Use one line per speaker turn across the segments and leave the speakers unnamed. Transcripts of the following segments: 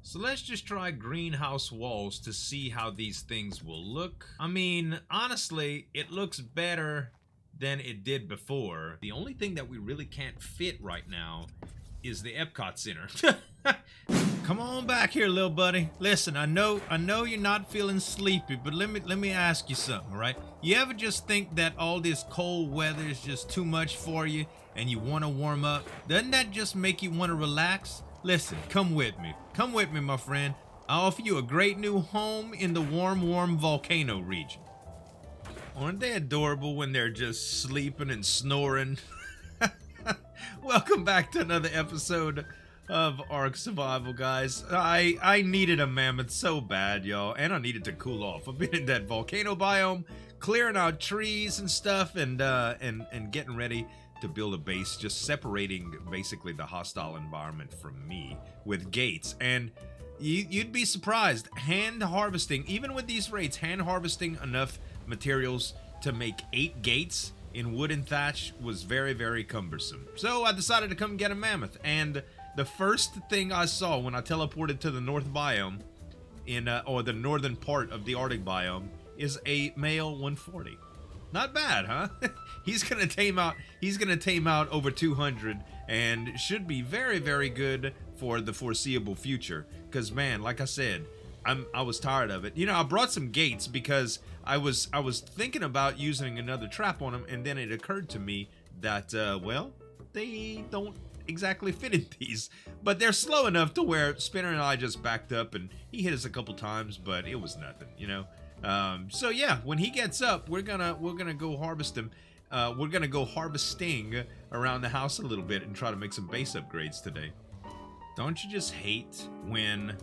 So let's just try greenhouse walls to see how these things will look. I mean, honestly, it looks better than it did before. The only thing that we really can't fit right now is the Epcot Center. Come on back here, little buddy. Listen, I know you're not feeling sleepy, but let me ask you something, all right? You ever just think that all this cold weather is just too much for you and you want to warm up? Doesn't that just make you want to relax? Listen, come with me. Come with me, my friend. I'll offer you a great new home in the warm volcano region. Aren't they adorable when they're just sleeping and snoring? Welcome back to another episode of Ark Survival, guys. I needed a mammoth so bad, y'all, and I needed to cool off. I've been in that volcano biome, clearing out trees and stuff, and getting ready to build a base, just separating basically the hostile environment from me with gates. And you'd be surprised, hand harvesting, even with these rates, hand harvesting enough materials to make 8 gates in wood and thatch was very, very cumbersome. So I decided to come get a mammoth, and the first thing I saw when I teleported to the north biome, or the northern part of the Arctic biome, is a male 140. Not bad, huh? He's gonna tame out over 200 and should be very, very good for the foreseeable future. Cause man, like I said, I was tired of it. You know, I brought some gates because I was thinking about using another trap on them, and then it occurred to me that well, they don't exactly fit in these, but they're slow enough to where Spinner and I just backed up, and he hit us a couple times, but it was nothing, you know. So yeah, when he gets up, we're gonna go harvest him. We're gonna go harvesting around the house a little bit and try to make some base upgrades today. Don't you just hate when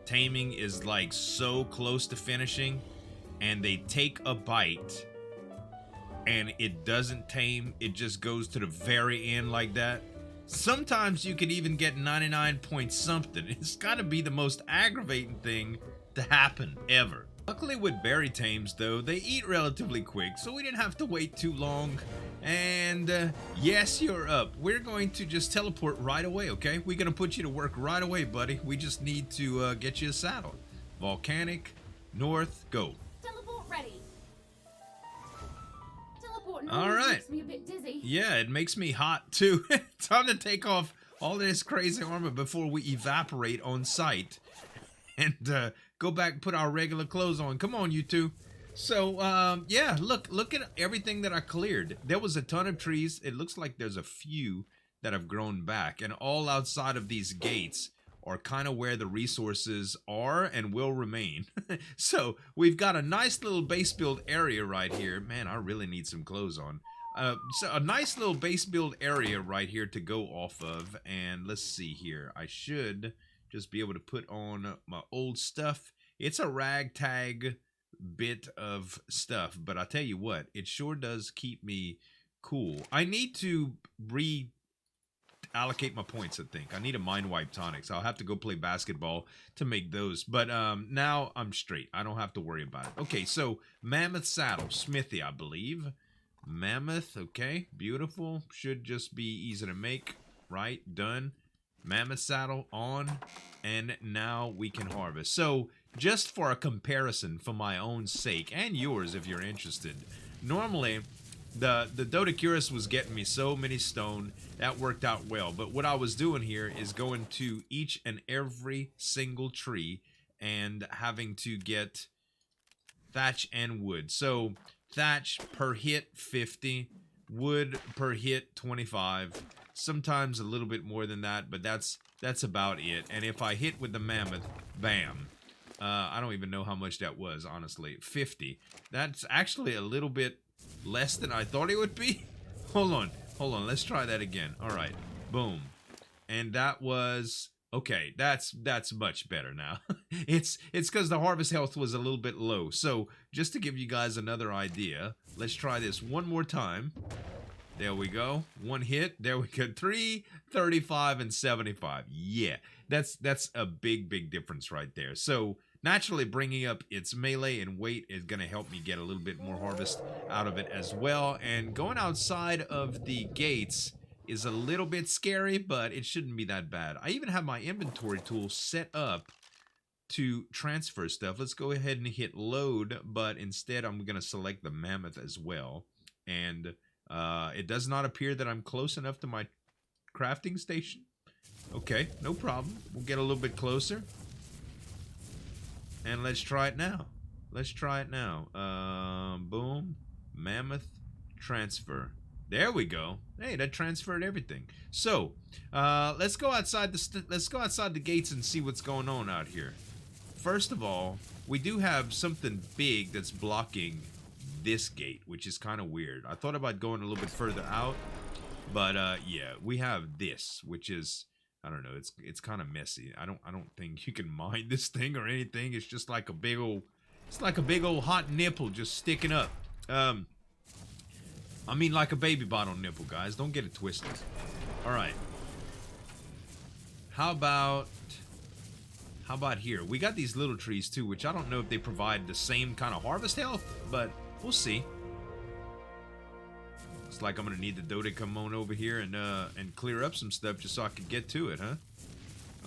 taming is like so close to finishing and they take a bite and it doesn't tame, it just goes to the very end like that? Sometimes you could even get 99 point something. It's gotta be the most aggravating thing to happen ever. Luckily with berry tames though, they eat relatively quick, so we didn't have to wait too long. And yes, you're up. We're going to just teleport right away, okay? We're gonna put you to work right away, buddy. We just need to get you a saddle. Volcanic, north, go.
Teleport ready. Teleport
All right.
Makes me a bit dizzy.
Yeah, it makes me hot too. Time to take off all this crazy armor before we evaporate on sight. And go back and put our regular clothes on. Come on, you two. So, yeah, look at everything that I cleared. There was a ton of trees. It looks like there's a few that have grown back. And all outside of these gates are kind of where the resources are and will remain. So, we've got a nice little base build area right here. Man, I really need some clothes on. So a nice little base build area right here to go off of. And let's see here. I should just be able to put on my old stuff. It's a ragtag bit of stuff, but I tell you what, it sure does keep me cool. I need to reallocate my points, I think. I need a mind wipe tonic, so I'll have to go play basketball to make those. But now I'm straight. I don't have to worry about it. Okay, so Mammoth Saddles, Smithy, I believe. Mammoth, okay, beautiful. Should just be easy to make, right? Done. Mammoth saddle on, and now we can harvest. So just for a comparison, for my own sake and yours if you're interested, normally the Dodecurus was getting me so many stone. That worked out well, but what I was doing here is going to each and every single tree and having to get thatch and wood. So thatch per hit 50, wood per hit 25, sometimes a little bit more than that, but that's about it. And if I hit with the mammoth, bam. I don't even know how much that was, honestly. 50. That's actually a little bit less than I thought it would be. Hold on. Let's try that again. All right. Boom. And that was okay. That's much better now. It's because the harvest health was a little bit low. So just to give you guys another idea, let's try this one more time. There we go. One hit. There we go. 3, 35, and 75. Yeah, that's a big difference right there. So naturally, bringing up its melee and weight is going to help me get a little bit more harvest out of it as well. And going outside of the gates is a little bit scary, but it shouldn't be that bad. I even have my inventory tool set up to transfer stuff. Let's go ahead and hit load, but instead I'm going to select the Mammoth as well. And it does not appear that I'm close enough to my crafting station. Okay, no problem. We'll get a little bit closer. And let's try it now. Let's try it now. Boom. Mammoth transfer. There we go. Hey, that transferred everything. So, let's go outside the gates and see what's going on out here. First of all, we do have something big that's blocking this gate, which is kind of weird. I thought about going a little bit further out, but yeah, we have this, which is, I don't know, it's kind of messy. I don't think you can mine this thing or anything. It's just like a big old, it's like a big old hot nipple just sticking up. I mean like a baby bottle nipple, guys. Don't get it twisted. All right. How about here? We got these little trees too, which I don't know if they provide the same kind of harvest health, but we'll see. Looks like I'm gonna need the dough to come on over here and clear up some stuff just so I can get to it, huh?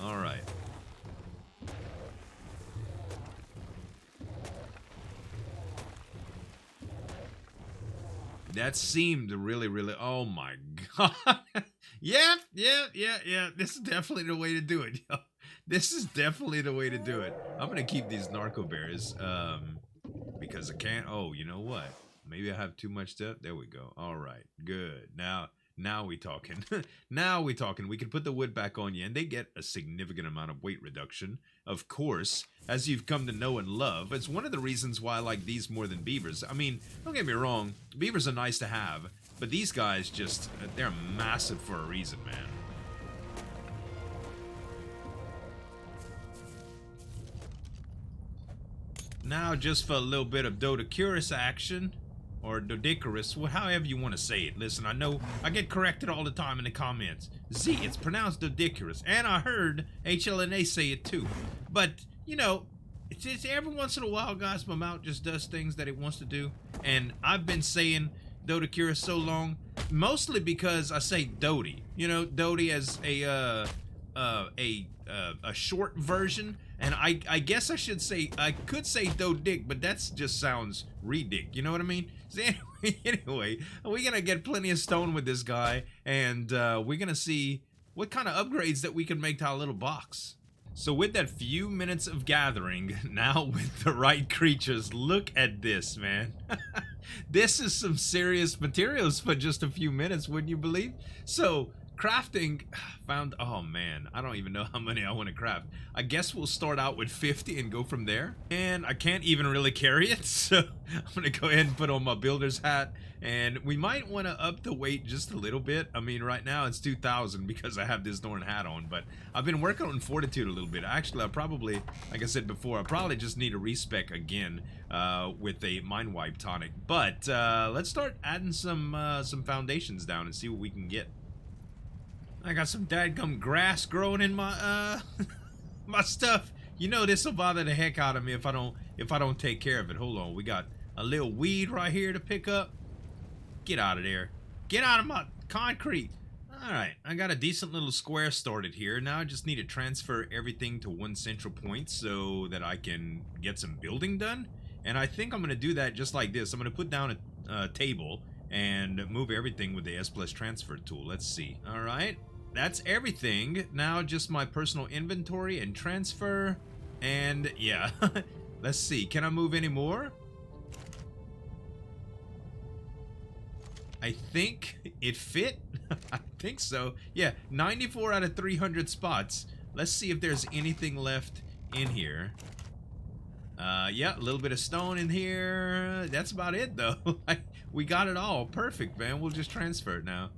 All right. That seemed really, really. Oh my god! Yeah. This is definitely the way to do it, yo. This is definitely the way to do it. I'm gonna keep these narco berries, because I can't. Oh, you know what? Maybe I have too much stuff. There we go. All right, good. Now we talking. Now we talking. We can put the wood back on you, and they get a significant amount of weight reduction. Of course, as you've come to know and love, it's one of the reasons why I like these more than beavers. I mean, don't get me wrong, beavers are nice to have, but these guys just, they're massive for a reason, man. Now, just for a little bit of Dodicurus action, or Dodicarus, however you want to say it. Listen, I know I get corrected all the time in the comments. Z, it's pronounced Dodicarus, and I heard HLNA say it too. But, you know, it's every once in a while, guys, my mouth just does things that it wants to do. And I've been saying Dodicurus so long, mostly because I say Dodie. You know, Dodie as a short version. And I guess I should say, I could say Dodick, but that just sounds ridic, you know what I mean? So anyway, we're going to get plenty of stone with this guy, and we're going to see what kind of upgrades that we can make to our little box. So with that few minutes of gathering, now with the right creatures, look at this, man. This is some serious materials for just a few minutes, wouldn't you believe? So, crafting, found, oh man, I don't even know how many I want to craft. I guess we'll start out with 50 and go from there. And I can't even really carry it, so I'm going to go ahead and put on my builder's hat. And we might want to up the weight just a little bit. I mean, right now it's 2,000 because I have this darn hat on. But I've been working on fortitude a little bit. Actually, I probably, like I said before, I probably just need a respec again with a mind wipe tonic. But let's start adding some foundations down and see what we can get. I got some dadgum grass growing in my my stuff. You know this will bother the heck out of me if I don't take care of it. Hold on, we got a little weed right here to pick up. Get out of there. Get out of my concrete. Alright, I got a decent little square started here. Now I just need to transfer everything to one central point so that I can get some building done. And I think I'm going to do that just like this. I'm going to put down a table and move everything with the S+ transfer tool. Let's see. Alright. That's everything. Now just my personal inventory and transfer. And yeah, let's see. Can I move any more? I think it fit. I think so. Yeah, 94 out of 300 spots. Let's see if there's anything left in here. Yeah, a little bit of stone in here. That's about it, though. We got it all. Perfect, man. We'll just transfer it now.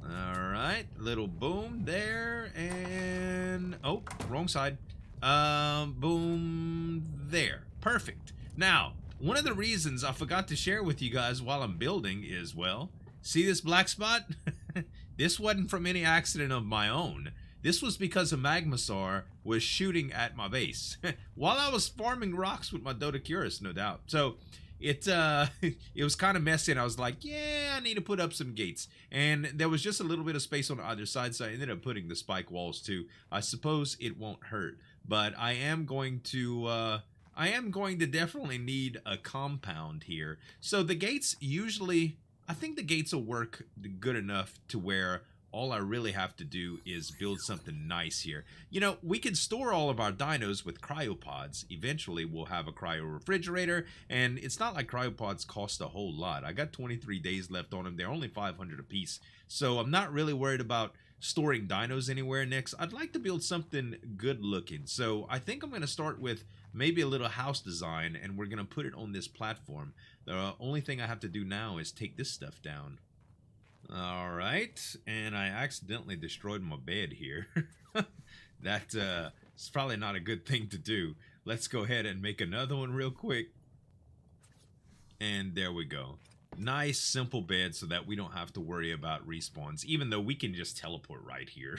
Alright, little boom there, and oh, wrong side. Boom there. Perfect. Now, one of the reasons I forgot to share with you guys while I'm building is, well, see this black spot? This wasn't from any accident of my own. This was because a Magmasaur was shooting at my base while I was farming rocks with my Dodicurus, no doubt. So it it was kind of messy, and I was like, yeah, I need to put up some gates. And there was just a little bit of space on either side, so I ended up putting the spike walls too. I suppose it won't hurt, but I am going to definitely need a compound here. So the gates usually, I think the gates will work good enough to where all I really have to do is build something nice here. You know, we can store all of our dinos with cryopods. Eventually, we'll have a cryo refrigerator, and it's not like cryopods cost a whole lot. I got 23 days left on them. They're only 500 a piece, so I'm not really worried about storing dinos anywhere next. I'd like to build something good looking, so I think I'm going to start with maybe a little house design, and we're going to put it on this platform. The only thing I have to do now is take this stuff down. Alright, and I accidentally destroyed my bed here. That is probably not a good thing to do. Let's go ahead and make another one real quick. And there we go. Nice simple bed so that we don't have to worry about respawns, even though we can just teleport right here.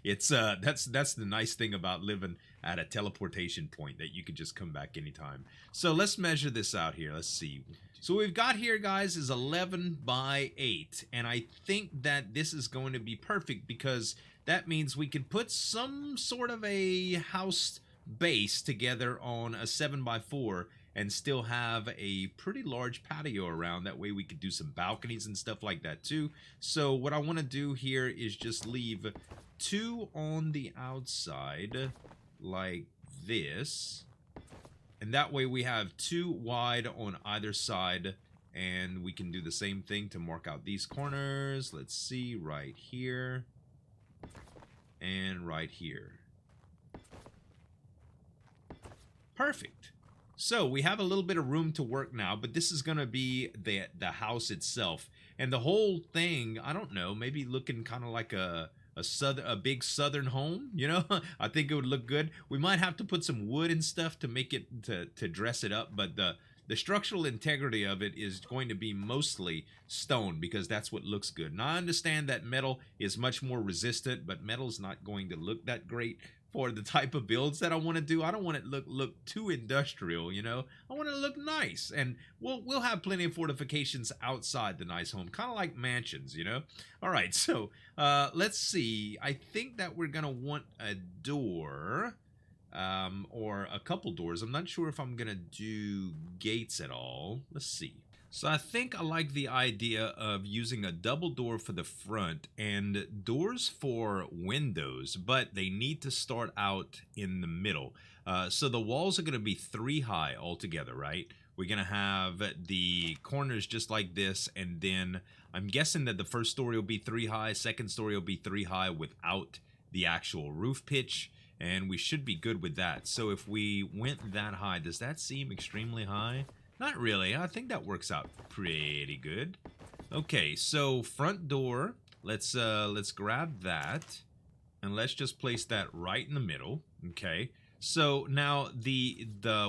It's that's the nice thing about living at a teleportation point, that you can just come back anytime. So let's measure this out here. Let's see. So what we've got here, guys, is 11 by 8, and I think that this is going to be perfect because that means we can put some sort of a house base together on a 7 by 4 and still have a pretty large patio around. That way we could do some balconies and stuff like that too. So what I want to do here is just leave 2 on the outside like this. And that way we have 2 wide on either side, and we can do the same thing to mark out these corners. Let's see, right here and right here. Perfect. So we have a little bit of room to work now, but this is going to be the house itself. And the whole thing, I don't know, maybe looking kind of like a big southern home, you know. I think it would look good. We might have to put some wood and stuff to make it to dress it up, but the structural integrity of it is going to be mostly stone because that's what looks good. Now I understand that metal is much more resistant, but metal's not going to look that great for the type of builds that I want to do. I don't want it look too industrial, you know. I want it to look nice, and we'll have plenty of fortifications outside the nice home, kind of like mansions, you know. All right, so let's see. I think that we're gonna want a door, or a couple doors. I'm not sure if I'm gonna do gates at all. Let's see. So I think I like the idea of using a double door for the front and doors for windows, but they need to start out in the middle. So the walls are going to be 3 high altogether, right? We're going to have the corners just like this, and then I'm guessing that the first story will be 3 high, second story will be 3 high without the actual roof pitch, and we should be good with that. So if we went that high, does that seem extremely high? Not really. I think that works out pretty good. Okay, so front door. Let's grab that, and let's just place that right in the middle. Okay. So now the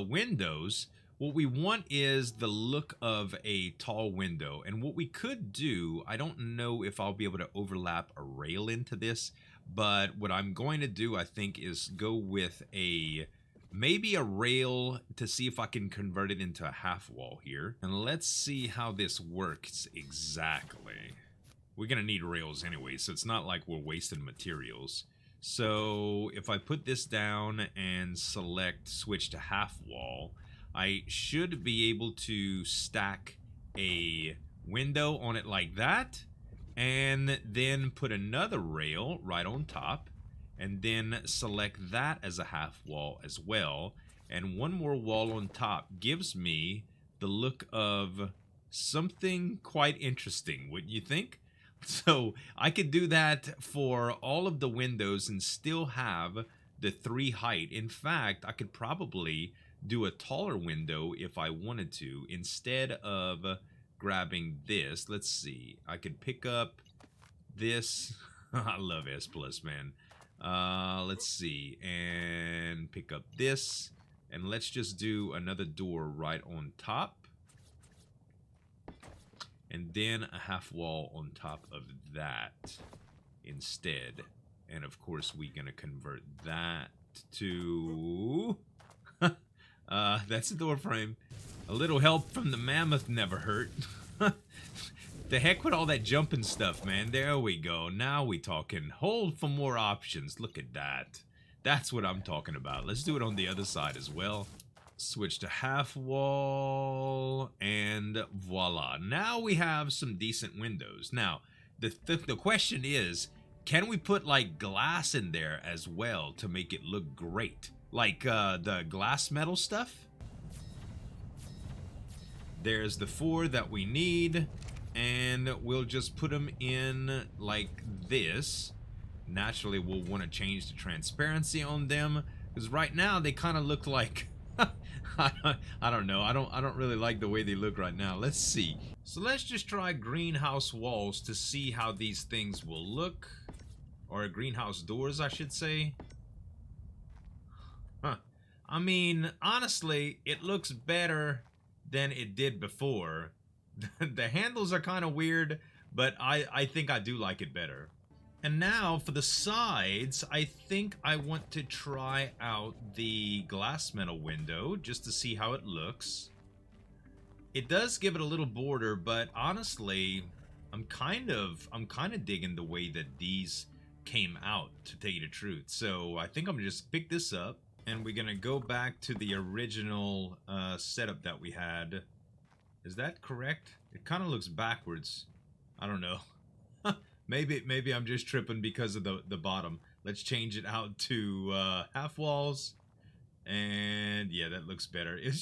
windows. What we want is the look of a tall window, and what we could do. I don't know if I'll be able to overlap a rail into this, but what I'm going to do, I think, is go with maybe a rail to see if I can convert it into a half wall here. And let's see how this works exactly. We're gonna need rails anyway, so it's not like we're wasting materials. So if I put this down and select switch to half wall, I should be able to stack a window on it like that, and then put another rail right on top, and then select that as a half wall as well, and one more wall on top gives me the look of something quite interesting, wouldn't you think? So I could do that for all of the windows and still have the 3 height. In fact, I could probably do a taller window if I wanted to, instead of grabbing this. Let's see, I could pick up this. I love S plus, man. Let's see, and pick up this, and let's just do another door right on top, and then a half wall on top of that instead. And of course we're gonna convert that to that's a door frame. A little help from the mammoth never hurt. The heck with all that jumping stuff, man. There we go. Now we talking. Hold for more options. Look at that. That's what I'm talking about. Let's do it on the other side as well. Switch to half wall, and voila. Now we have some decent windows. Now, the question is, can we put like glass in there as well to make it look great? Like the glass metal stuff? There's the 4 that we need, and we'll just put them in like this. Naturally, we'll want to change the transparency on them, because right now they kind of look like I don't know. I don't really like the way they look right now. Let's see. So let's just try greenhouse walls to see how these things will look, or greenhouse doors, I should say. Huh. I mean, honestly, it looks better than it did before. The handles are kind of weird, but I think I do like it better. And now for the sides, I think I want to try out the glass metal window just to see how it looks. It does give it a little border, but honestly, I'm kind of digging the way that these came out, to tell you the truth. So I think I'm gonna just pick this up, and we're gonna go back to the original setup that we had. Is that correct? It kind of looks backwards. I don't know. Maybe I'm just tripping because of the bottom. Let's change it out to half walls, and yeah, that looks better. It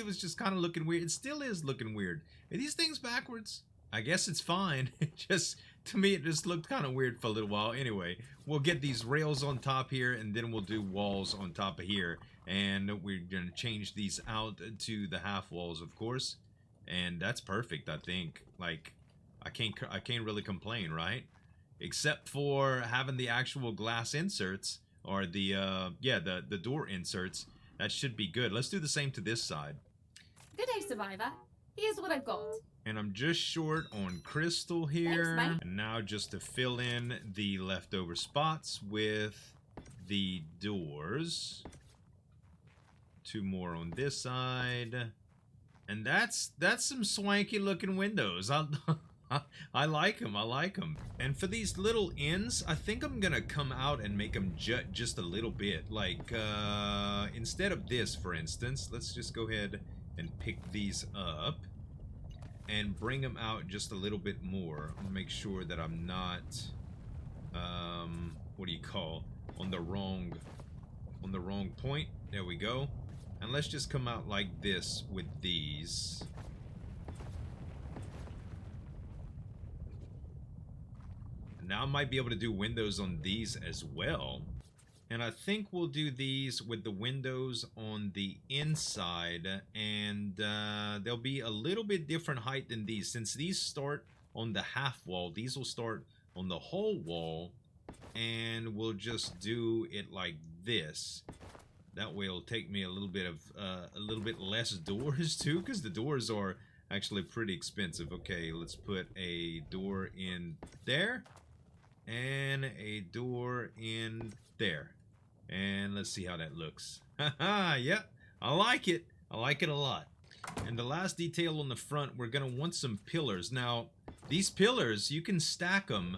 was just kind of looking weird. It still is looking weird. Are these things backwards? I guess it's fine. It just, to me, it just looked kind of weird for a little while. Anyway, we'll get these rails on top here, and then we'll do walls on top of here, and we're gonna change these out to the half walls, of course, and that's perfect. I think, like, I can't really complain, right? Except for having the actual glass inserts, or the door inserts. That should be good. Let's do the same to this side.
Good day, Survivor. Here's what I've got.
And I'm just short on crystal here.
Thanks, mate.
And now just to fill in the leftover spots with the doors. 2 more on this side. And that's some swanky looking windows. I like them. I like them. And for these little ends, I think I'm gonna come out and make them jut just a little bit. Like, instead of this, for instance, let's just go ahead and pick these up and bring them out just a little bit more. I'll make sure that I'm not, what do you call, on the wrong point. There we go. And let's just come out like this with these. Now I might be able to do windows on these as well. And I think we'll do these with the windows on the inside, and they'll be a little bit different height than these. Since these start on the half wall, these will start on the whole wall, and we'll just do it like this. That way it'll take me a little bit less doors too, because the doors are actually pretty expensive. Okay, let's put a door in there. And a door in there. And let's see how that looks. Haha, yep, I like it. I like it a lot. And the last detail on the front, we're going to want some pillars. Now, these pillars, you can stack them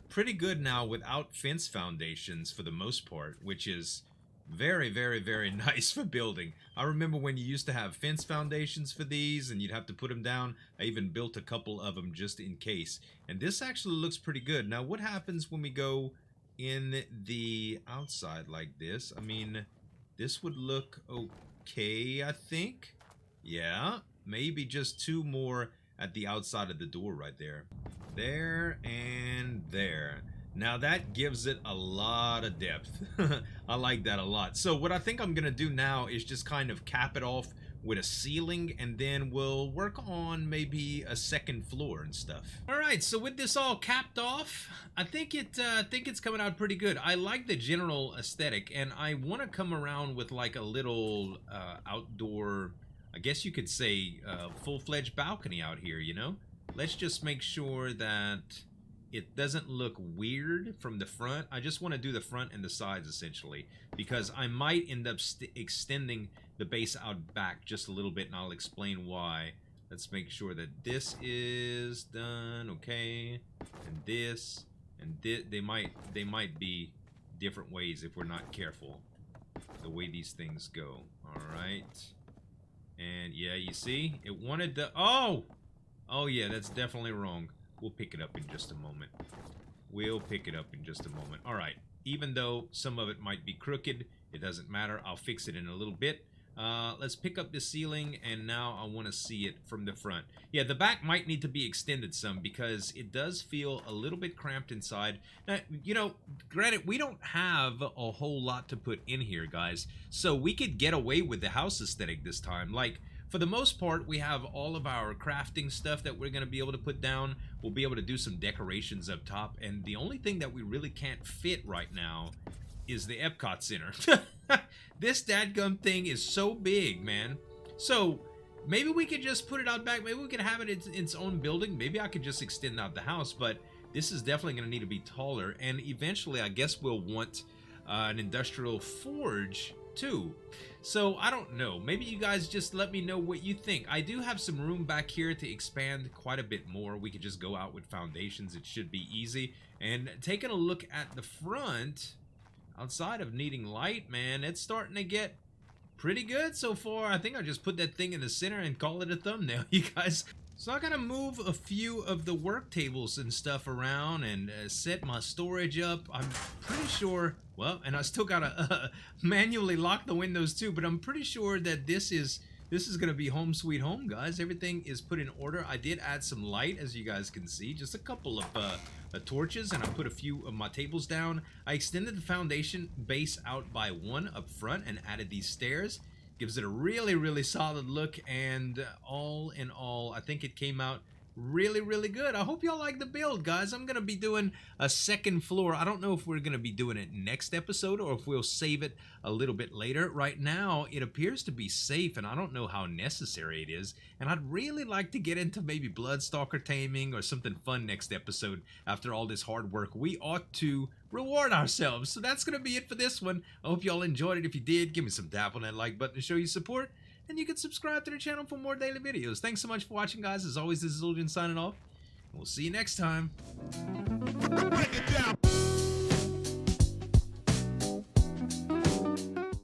pretty good now without fence foundations for the most part, which is very, very, very nice for building. I remember when you used to have fence foundations for these and you'd have to put them down. I even built a couple of them just in case. And this actually looks pretty good. Now, what happens when we go in the outside like this? I mean, this would look okay, I think. Yeah, maybe just 2 more at the outside of the door right there. There and there. Now that gives it a lot of depth. I like that a lot. So what I think I'm gonna do now is just kind of cap it off with a ceiling, and then we'll work on maybe a second floor and stuff. All right, so with this all capped off, I think it's coming out pretty good. I like the general aesthetic, and I want to come around with like a little outdoor, I guess you could say, full-fledged balcony out here, you know? Let's just make sure that it doesn't look weird from the front. I just want to do the front and the sides essentially, because I might end up extending the base out back just a little bit, and I'll explain why. Let's make sure that this is done, okay, and this, and they might be different ways if we're not careful, the way these things go. All right, and yeah, you see, it wanted the, oh yeah, that's definitely wrong. We'll pick it up in just a moment. We'll pick it up in just a moment. All right, even though some of it might be crooked, it doesn't matter. I'll fix it in a little bit. Let's pick up the ceiling, and now I want to see it from the front. Yeah, the back might need to be extended some because it does feel a little bit cramped inside. Now, you know, granted, we don't have a whole lot to put in here, guys, so we could get away with the house aesthetic this time. Like, for the most part, we have all of our crafting stuff that we're going to be able to put down. We'll be able to do some decorations up top, and the only thing that we really can't fit right now is the Epcot Center. This dadgum thing is so big, man. So maybe we could just put it out back. Maybe we could have it in its own building. Maybe I could just extend out the house, but this is definitely going to need to be taller. And eventually, I guess we'll want an industrial forge too. So I don't know. Maybe you guys just let me know what you think. I do have some room back here to expand quite a bit more. We could just go out with foundations. It should be easy. And taking a look at the front, outside of needing light, man, it's starting to get pretty good so far. I think I'll just put that thing in the center and call it a thumbnail, you guys. So I gotta move a few of the work tables and stuff around and set my storage up. I'm pretty sure, well, and I still gotta manually lock the windows too, but I'm pretty sure that this is gonna be home sweet home, guys. Everything is put in order. I did add some light, as you guys can see, just a couple of torches, and I put a few of my tables down. I extended the foundation base out by one up front and added these stairs. Gives it a really solid look, and all in all, I think it came out really good. I hope y'all like the build, guys. I'm gonna be doing a second floor. I don't know if we're gonna be doing it next episode or if we'll save it a little bit later. Right now it appears to be safe, and I don't know how necessary it is, and I'd really like to get into maybe Bloodstalker taming or something fun next episode. After all this hard work, we ought to reward ourselves. So that's gonna be it for this one. I hope y'all enjoyed it. If you did, give me some tap on that like button to show your support. And you can subscribe to the channel for more daily videos. Thanks so much for watching, guys. As always, this is Zueljin signing off. And we'll see you next time.
Break it down.